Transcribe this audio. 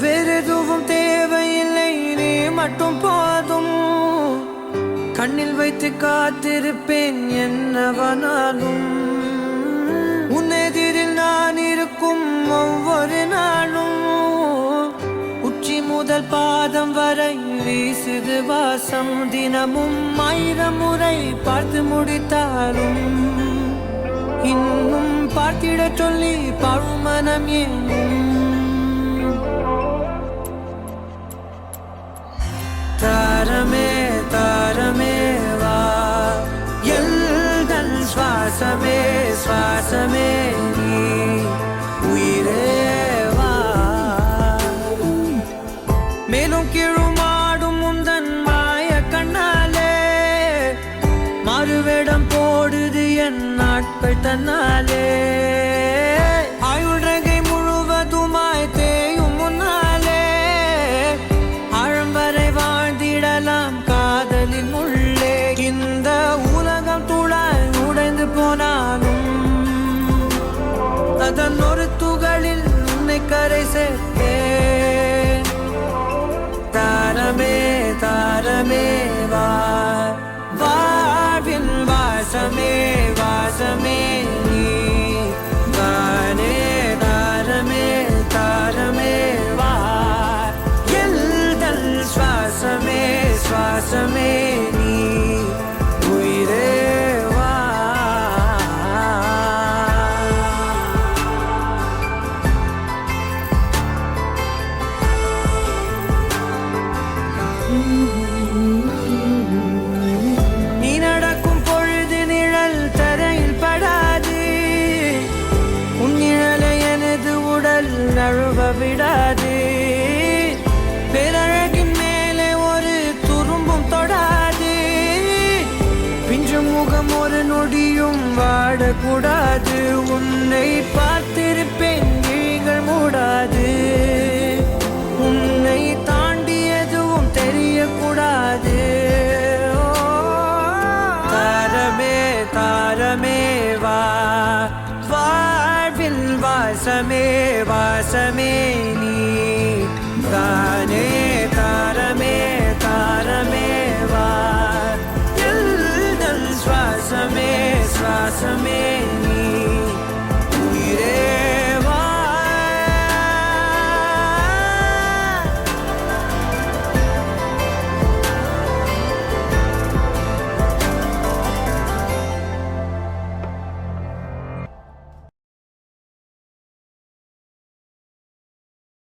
வேறெதுவும் தேவையில்லை, நீ மட்டும் போதும். கண்ணில் வைத்து காத்திருப்பேன் என்னவனாலும். உன்னெதிரில் நான் இருக்கும் ஒவ்வொரு நாளும். உச்சி முதல் பாதம் வரை வீசுது வாசம். தினமும் 1000 முறை பார்த்து முடித்தாலும் இன்னும் பார்த்திட சொல்லி பழுமனம் ஏங்கும். தாரமே தாரமே வா, எல்தன் சுவாசமே சுவாசமே நீ, உயிரே வா. மேலும் கீழுமாடும் முந்தன் மாய கண்ணாலே மாறுவேடம் போடுது என் நாட்கள் தன்னாலே. ஆயுள்ரகை முழுவதுமாய் தேயும் முன்னாலே ஆழம் வரை வாழ்ந்திடலாம் காதலின் உள்ளே. இந்த உலகம் துளாய் உடைந்து போனாலும் அதன் ஒரு துகளில் உன்னை கரை சேர்த்தேன். தாரமே தாரமே வா, வாழ்வின் வாசமே வாசமே நீ, தானே தாரமே தாரமே வா, எல்தல் சுவாசமே சுவாசமே நீ, உயிரே வா. நீ நடக்கும் பொழுது நிழல் தரையில் படாது. உன் நிழலை எனது உடல் நழுவ விடாது. பேரழகின் மேலே ஒரு துரும்பும் தொடாது. பிஞ்சு முகம் ஒரு நொடியும் வாடக்கூடாது. உன்னை பார்த்திருப்பேன் விழிகள் மூடாது. உன்னை தாண்டி எதுவும் தெரியக்கூடாது. தாரமே தாரமே வா, வாழ்வின் வாசமே வாசமே நீ, தானே தாரமே தாரமே வா, எல்தல் சுவாசமே சுவாசமே